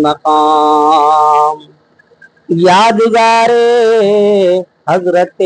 مقام یادگار حضرت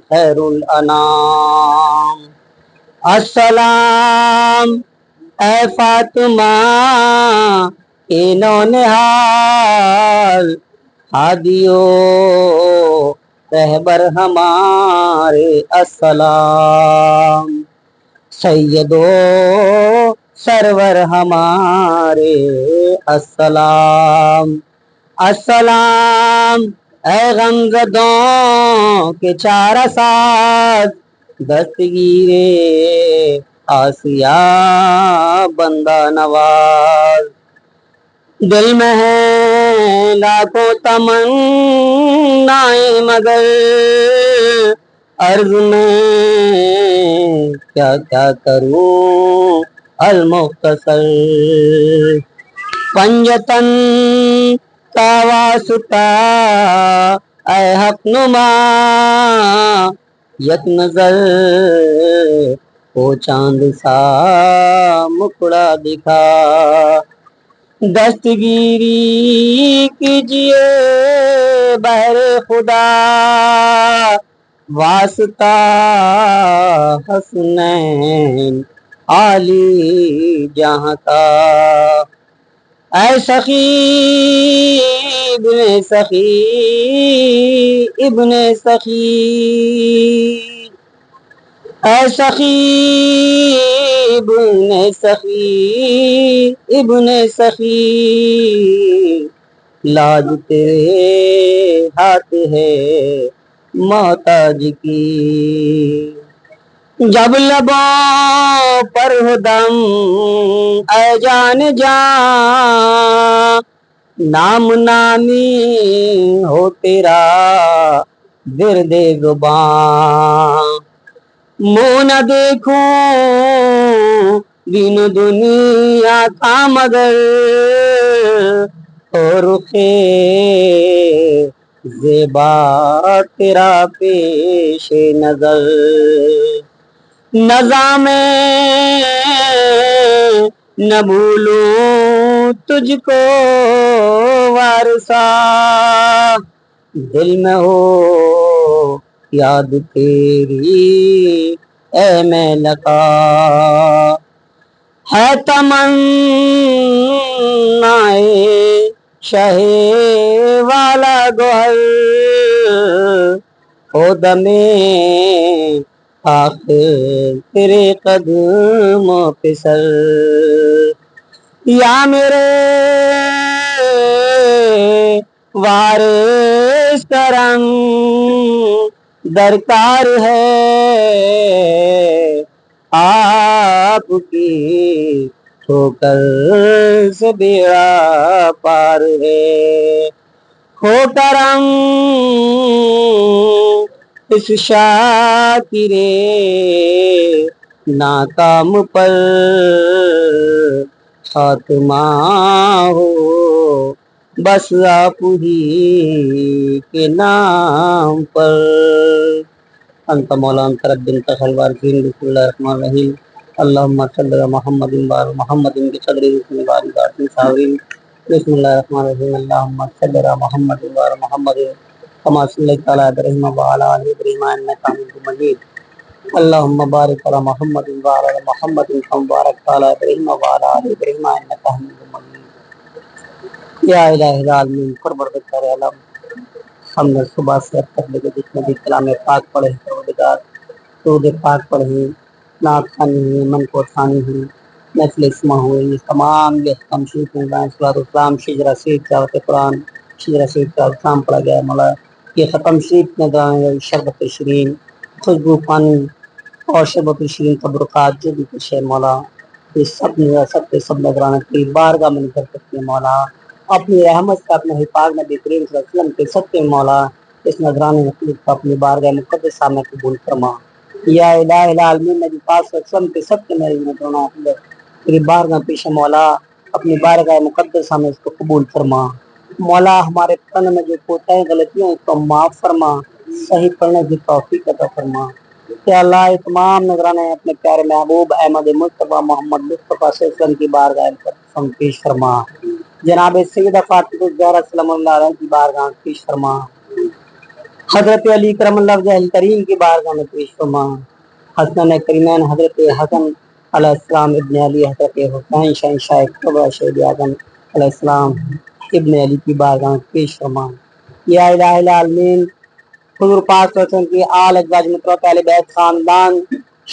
خیر الانام. السلام اے فاطمہ کے نونہال، ہادیو رہبر ہمارے السلام. سیدو سرور ہمارے السلام. السلام اے غمزدوں کے چارہ ساز، دستگیرے آسیہ بندہ نواز. دل میں ہے لاکھوں تمنائیں مگر عرض میں کیا کیا کروں المختصر. پنجتن کا واسطہ اے حق نما، یک نظر کو چاند سا مکڑا دکھا. دستگیری کیجیے بہر خدا، واسطہ حسنین عالی جہاں کا. اے سخی ابن سخی ابن سخی، اے سخی ابن سخی ابن سخی، لاج تیرے ہاتھ ہے محتاج کی. جب لبوں پر ہو دم اے جان جان، نام نامی ہو تیرا ورد زبان. منہ نہ دیکھوں دین دنیا کا مگر اور رخے زیبا تیرا پیش نظر. نظام نہ بھولوں تجھ کو وارثا، دل میں ہو یاد تیری اے میں لقا. ہے تمنائے شہ والا گوہر، ہو دمے آخر تیرے قدموں پہ سر. یا میرے وارث کرم درکار ہے آپ کی، ٹھوکر سے بیڑا پار ہے. ہو کرم اس شاکرے ناکام پر، خاتمہ ہو بس آپ ہی کے نام پر. انت مولا انت رب انت خیر الوارثین. بسم اللہ الرحمن الرحیم. اللہم صلی علی محمد وعلی محمد بقدر رسول باری ذات صابرین. بسم اللہ الرحمن الرحیم. اللہم صلی علی محمد وعلی محمد کما صلیت علی ابراہیم وعلی آل ابراہیم انک حمید مجید. اللہم بارک علی محمد وعلی آل محمد کما بارکت علی ابراہیم وعلی آل ابراہیم انک حمید مجید. یا الہ العالمین پروردگار عالم، ہم نے صبح سے اب تک لگے جتنے بھی کلام پاک پڑھے پروردگار، درود پاک پڑھے، نعت خوانی ہوئی، من کو ثانی ہوئی، نفل اسمہ ہوئی، تمام یہ تمشید میں صلاۃ السلام شجرہ سید تلاوت قرآن شجرہ سید کا کام پڑھا گیا مولا. یہ ختم شریف میں شربت شرین خوشبو پانی اور شربت شرین تبرکات جو بھی کچھ ہے مولا، یہ سب نگران کی بارگاہ میں کر سکتے ہیں مولا. اپنی رحمت کا اپنے حفاظ نبی کریم صلی اللہ علیہ وسلم کے سچے مولا اس نگران مخلوق کو اپنی بارگاہ مقدسہ میں قبول فرما. یا الہ العالمین نبی پاک صلی اللہ علیہ وسلم کے سچے میری بارگاہ پیش مولا اپنی بارگاہ مقدسہ میں اس کو قبول فرما. مولا ہمارے پڑھنے میں جو کوتاہی غلطیاں اس کو معاف فرما، صحیح پڑھنے کی توفیق عطا فرما. کہ اللہ تمام نذرانے اپنے پیارے محبوب احمد مصطفیٰ محمد مصطفیٰ صلی اللہ علیہ وسلم کی بارگاہ میں پیش فرما، جناب سیدہ فاطمہ الزہرا سلام اللہ علیہ کی بارگاہ میں پیش فرما، حضرت علی کرم اللہ وجہہ کریم کی بارگاہ میں پیش فرما، حسن کریمین حضرت حسن علیہ السلام ابن علی، حضرت حسین شہنشاہ کبریٰ شہید اعظم علیہ السلام ابن علی کی بارگاہ میں پیش فرما۔ یا الہ العالمین، حضور پاک صلی اللہ علیہ وسلم کی آل ازواج مطہرات اہل بیت خاندان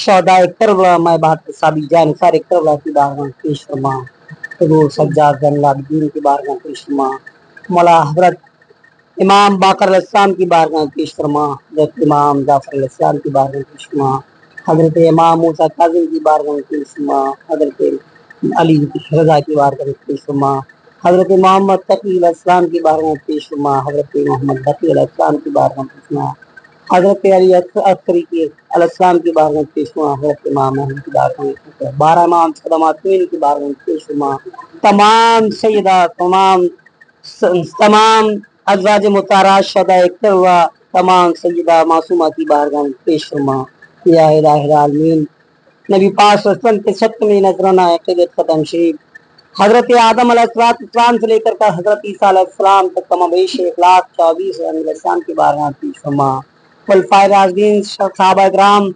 شہداء کربلا میں بہت صحابی جانصار کربلا کی بارگاہ میں پیش فرما، حضور سجاد زین العابدین کی بارگاہ میں پیش فرما، مولا حضرت امام باقر علیہ السلام کی بارگاہ میں پیش فرما، حضرت امام جعفر علیہ السلام کی بارگاہ میں پیش فرما، حضرت امام موسیٰ کاظم کی بارگاہ میں پیش فرما، حضرت علی رضا کی بارگاہ میں پیش فرما، حضرت محمد تقی علیہ السلام کی بارگاہ میں پیش فرما، حضرت محمد بقی علیہ السلام کی بارگاہ میں پیش فرما، حضرت علی عسکری علیہ السلام کی بارگاہ میں پیش فرما، حضرت امام احمد کی بارگاہ میں پیش فرما، 12 امام صدماتین کی بارگاہ میں پیش فرما، تمام سیدہ تمام ازواج مطہرات شہداء کربلا تمام سیدہ معصومہ کی بارگاہ میں پیش فرما۔ یا الہ العالمین، نبی پاک صلی اللہ علیہ وسلم کے ستویں نذرانہ عقیدت ختم شریف حضرت آدم علیہ السلام سے لے کر حضرت عیسیٰ علیہ السلام تک کم بیش 1,24,000 علیہ السلام کی بارگاہ میں پیش فرما، خلفائے راشدین صحابہ کرام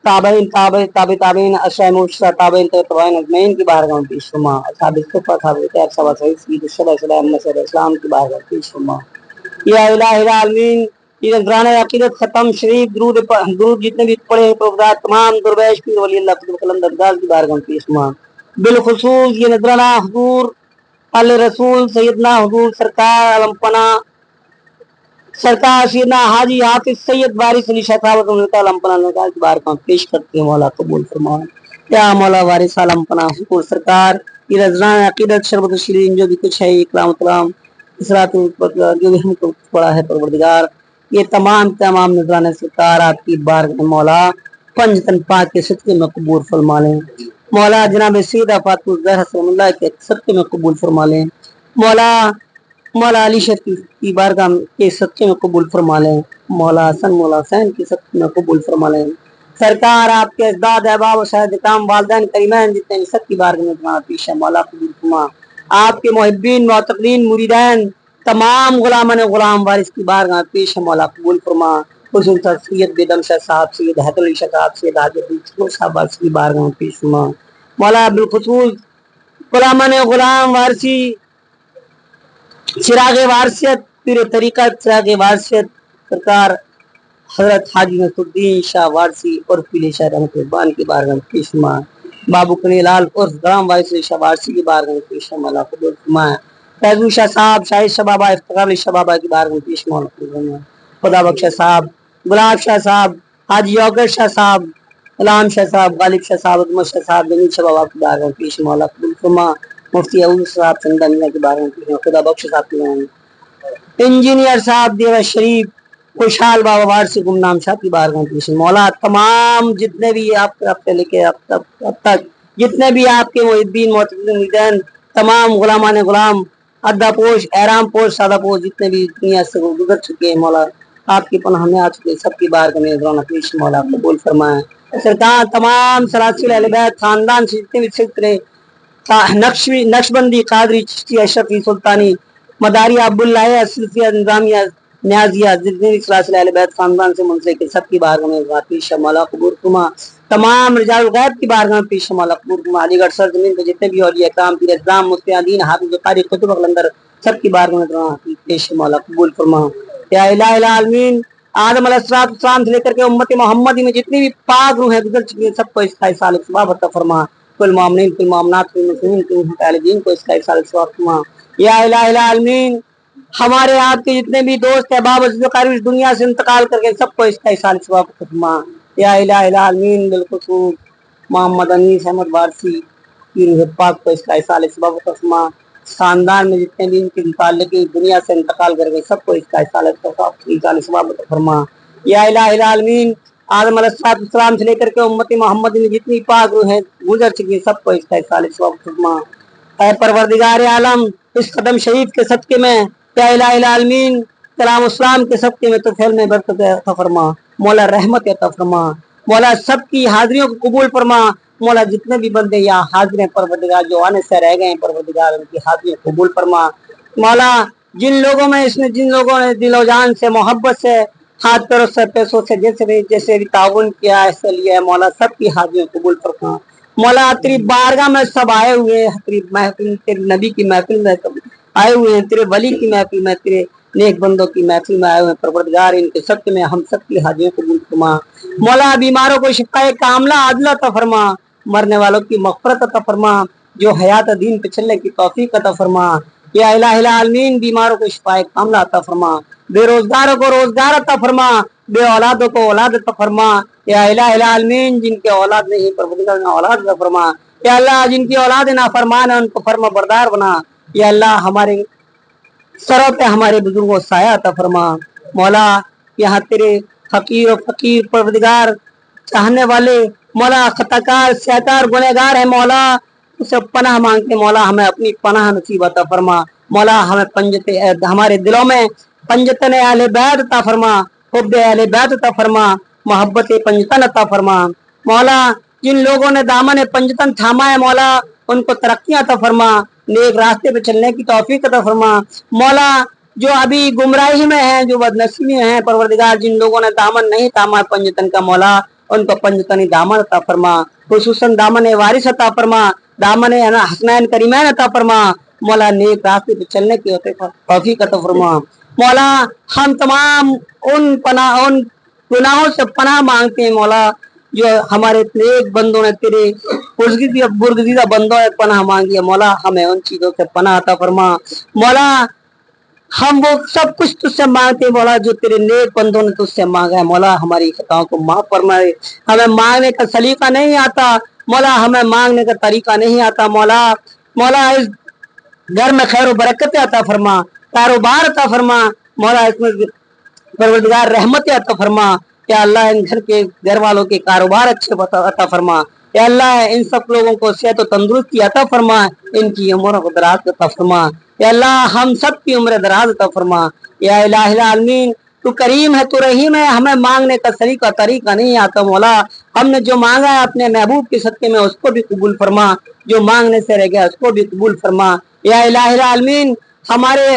تابعین تابعین اشرار مرشدہ تابعین تابعین اجمعین کی بارگاہ میں پیش فرما، اصحاب صفہ تابعین صحابہ سعید سید صلی اللہ علیہ وسلم کی بارگاہ میں پیش فرما۔ یا الہ العالمین، یہ نذرانہ عقیدت ختم شریف درود جتنے بھی پڑھے تمام درویش پیر ولی اللہ قطب قلندر دال کی بارگاہ میں پیش فرما، بالخصوص یہ نذرانہ حضور اللہ رسول سیدنا حضور سرکار علم پناہ سرکار سیدنا حاجی حافظ سید وارث علی شاہ صاحب علم پناہ کی بارگاہ میں پیش کرتے ہیں، مولا قبول فرما۔ یا مولا وارث علم پناہ حضور سرکار یہ نذرانہ عقیدت شربت الشیرین جو بھی کچھ ہے، اکرام الکلام اسرات جو بھی ہم کو پڑا ہے پروردگار، یہ تمام نذرانے سرکار آپ کی بارگاہ میں مولا پنج تن پاک کے صدقے میں قبول فرما لیں، مولا جناب سیدہ فاطمہ الزہرا صلی اللہ کے صدقے میں قبول فرما لیں، مولا علی شریف کی بارگاہ کے صدقے میں قبول فرما لیں، مولا حسن مولا حسین کے صدقے میں قبول فرما لیں، سرکار آپ کے اجداد احباب و شاہد کام والدین کریمین جتنے سب کی بارگاہ میں پیش ہے، مولا قبول فرما، آپ کے محبین معتقدین مریدین تمام غلامان غلام وارث کی بارگاہ پیش ہے، مولا قبول فرما، حضور سید بیدم شاہ صاحب سید حیدر علی شاہ صاحب سید حاجی صاحب کی بارگاہ میں پیش فرما، مولا بالخصوص غلامان غلام وارثی چراغ وارثیت پیر طریقت چراغ وارثیت سرکار حضرت حاجی نصر الدین شاہ وارثی اور پیر شاہ رحمت البان کی بارگاہ میں پیش فرما، بابو کنی لال اور غلام وارث شاہ وارثی کی بارگاہ میں پیش ہے، مولا قبول فرما، فیضو شاہ صاحب شاہد شاہ بابا افتخار علی شاہ بابا کی بارگاہ میں پیش، مولا قبول فرما، خدا بخش صاحب گلاب شاہ صاحب حاجی یوگیش شاہ صاحب غلام شاہ صاحب غالب شاہ صاحب عظمت شاہ صاحب جمیل شاہ بابا کی بارگاہ میں پیش، مولا قبول فرما، مفتی اعوذ صاحب چندہ میاں کی بارگاہ میں پیش، خدا بخش صاحب کی انجینئر صاحب دیوہ شریف خوشحال بابا وارثی گمنام شاہ کی بارگاہ میں پیش، مولا تمام جتنے بھی آپ سے لے کے اب تک جتنے بھی آپ کے محبین معتقدین تمام غلامان غلام ادا پوش احرام پوش سادہ پوش جتنے بھی دنیا سے گزر چکے ہیں، مولا آپ کی پناہ میں آ چکے سب کی بارگاہ میں نذرانہ پیش، مولا قبول فرمائے، سرکار تمام سلاسل اہل بیت خاندان سے جتنے بھی سلسلے نقشبندی قادری چشتی اشرفی سلطانی مداریہ عبداللہ سلفیہ نظامیہ نیازیہ جتنے بھی سلاسل اہل بیت خاندان سے منسلک سب کی بارگاہ میں پیش ہے، مولا قبول فرما، تمام رجال الغیب کی بارگاہ میں پیش ہے، مولا قبول فرما، علی گڑھ سرزمین کے جتنے بھی اولیاء کرام پیر اسلام مفتی دین حافظ قاری قطب قلندر سب کی بارگاہ میں پیش ہے، مولا قبول فرما۔ یا الہ العالمین، آدم علیہ السلام سے لے کر کے امت محمدی میں جتنی بھی پاک روح ہے گزر چکی ہیں سب کو اس کا سال ثواب عطا فرما، کل مومنین کل مومنات کل مسلمین کل اہل دین کو اس کا سال ثواب فرما۔ یا الہ العالمین، ہمارے آپ کے جتنے بھی دوست احباب قریب اس دنیا سے انتقال کر کے سب کو اس کا سال ثواب فرما۔ یا الہ العالمین، بالخصوص محمد انیس احمد وارثی کی روح پاک کو اس کا سال ثواب فرما، خاندان میں جتنے بھی ان کے متعلق دنیا سے انتقال کر گئے سب کو اس کا سال ثواب فرما۔ یا الہ العالمین، آدم علیہ السلام سے لے کر کے امت محمد میں جتنی پاک روح ہے گزر چکی سب کو اس کا سال ثواب فرما۔ اے پروردگار عالم، اس قدم شریف کے صدقے میں یا الہ العالمین کلام اسلام کے صدقے میں تو پھیل میں برکت عطا فرما، مولا رحمت عطا فرما، مولا سب کی حاضریوں کو قبول فرما مولا جتنے بھی بندے یہاں حاضر ہیں پروردگار جو آنے سے رہ گئے ہیں پروردگار ان کی حاضریوں کو قبول فرما مولا جن لوگوں نے دل و جان سے محبت سے ہاتھ پیروں سے پیسوں سے جیسے بھی تعاون کیا ایسے لیا مولا سب کی حاضریوں کو قبول فرما مولا تیری بارگاہ میں سب آئے ہوئے ہیں تیری محفل تیرے نبی کی محفل میں سب آئے ہوئے ہیں تیرے ولی کی محفل میں تیرے نیک بندوں کی محفل میں آئے ہوئے ہیں پروردگار ان کے سب میں ہم سب کی حاضریوں کو قبول فرما مولا بیماروں کو شفائے کاملہ عاجلہ عطا فرما مرنے والوں کی مغفرت عطا فرما جو حیات دین پہ چلنے کی توفیق عطا فرما یا الہ العالمین بیماروں کو شفائے کاملہ عطا فرما بے روزگاروں کو روزگار عطا فرما بے اولادوں کو اولاد عطا فرما یا الہ العالمین جن کے اولاد نہیں پروردگار نے اولاد عطا فرما یا اللہ جن کی اولاد نافرمان ہے ان کو فرما بردار بنا یا اللہ ہمارے سروں پہ ہمارے بزرگوں سایہ عطا فرما مولا یہاں تیرے حقیر و فقیر پروردگار چاہنے والے مولا خطاکار سیاکار گنہگار ہے مولا اسے پناہ مانگتے مولا ہمیں اپنی پناہ نصیب عطا فرما مولا ہمیں ہمارے دلوں میں پنجتن اہل بیت عطا فرما حب اہل بیت عطا فرما محبت پنجتن عطا فرما مولا جن لوگوں نے دامن پنجتن تھاما ہے مولا ان کو ترقیاں عطا فرما نیک راستے پہ چلنے کی توفیق عطا فرما مولا جو ابھی گمراہی میں ہیں جو بدنصیبی میں ہیں پروردگار جن لوگوں نے دامن نہیں تھاما پنجتن کا مولا ان کو پنجتنی دامن عطا فرما خصوصاً دامن وارث عطا فرما دامن حسنین کریمین عطا فرما مولا نیک راستے پہ چلنے کی توفیق عطا فرما مولا ہم تمام ان گناہوں سے پناہ مانگتے ہیں مولا جو ہمارے نیک بندوں نے تیرے برگزیدہ بندوں نے پناہ مانگی ہے مولا ہمیں ان چیزوں سے پناہ عطا فرما مولا ہم وہ سب کچھ تجھ سے مانگتے ہیں مولا جو تیرے نیک بندوں نے تجھ سے مانگا ہے مولا ہماری خطاؤں کو معاف فرمائے ہمیں مانگنے کا سلیقہ نہیں آتا مولا ہمیں مانگنے کا طریقہ نہیں آتا مولا اس گھر میں خیر و برکت عطا فرما کاروبار عطا فرما مولا اس میں پروردگار رحمت عطا فرما یا اللہ ان گھر والوں کے کاروبار اچھے عطا فرما یا اللہ ان سب لوگوں کو صحت و تندرستی عطا فرما ان کی عمر کو دراز عطا فرما یا اللہ ہم سب کی عمر دراز عطا فرما یا الہ العالمین تو کریم ہے تو رحیم ہے ہمیں مانگنے کا طریقہ نہیں آتا مولا ہم نے جو مانگا ہے اپنے محبوب کے صدقے میں اس کو بھی قبول فرما جو مانگنے سے رہ گیا اس کو بھی قبول فرما یا الہ العالمین ہمارے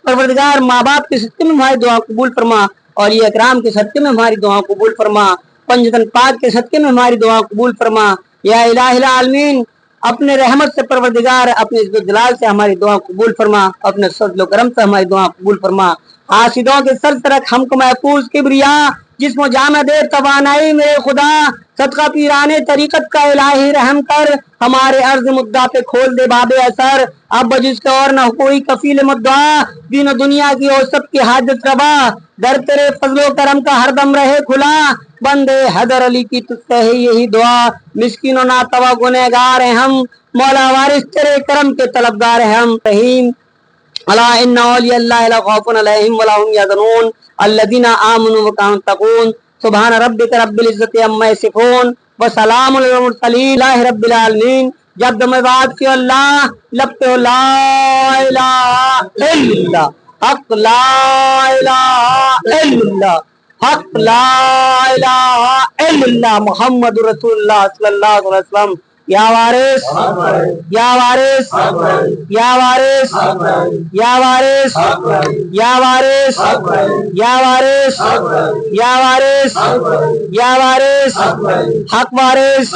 پروردگار ماں باپ کے صدقے میں ہماری دعا قبول فرما اور یہ اکرام کے صدقے میں ہماری دعا قبول فرما پنجتن پاک کے صدقے میں ہماری دعا قبول فرما یا الہ العالمین اپنے رحمت سے پروردگار اپنے عزت و جلال سے ہماری دعا قبول فرما اپنے فضل و کرم سے ہماری دعا قبول فرما حاسدوں کے سر ترک ہم کو محفوظ کبریا جسم و جامع دے توانائی میرے خدا صدقہ پیرانے طریقت کا الہی رحم کر ہمارے عرض مدعا پہ کھول دے باب اثر اب جس کا اور نہ کوئی کفیل مدعا دین و دنیا کی اور سب کی حاجت روا در تیرے فضل و کرم کا ہر دم رہے کھلا بندے حیدر علی کی تجھ سے ہے یہی دعا مسکین و ناتوا گنہگار ہیں ہم مولا وارث تیرے کرم کے طلبگار ہیں ہم رحیم الا ان اولیاء اللہ لا خوف علیہم ولا هم يحزنون الذين آمنوا وكانوا يتقون سبحان ربك رب العزة عما يصفون وسلام علی المرسلین الہ رب العالمین جب دم بات کی اللہ لب پہ لا الہ الا اللہ حق لا الہ الا اللہ حق لا الہ الا اللہ محمد رسول اللہ صلی اللہ علیہ وسلم یا وارث یا وارث یا وارث یا وارث یا وارث یا وارث یا وارث یا وارث حق وارث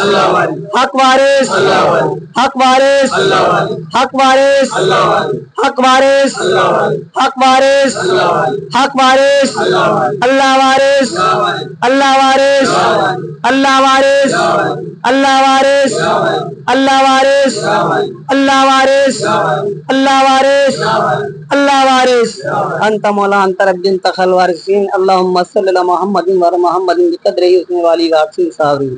حق وارث حق وارث حق وارث حق وارث حق وارث حق وارث اللہ وارث اللہ وارث اللہ وارث اللہ وارث اللہ وارث اللہ وارث اللہ وارث اللہ وارث انت مولا انت رب انت خل وارثین اللهم صل علی محمد و محمد بقدر حسن والی وارثین صابرین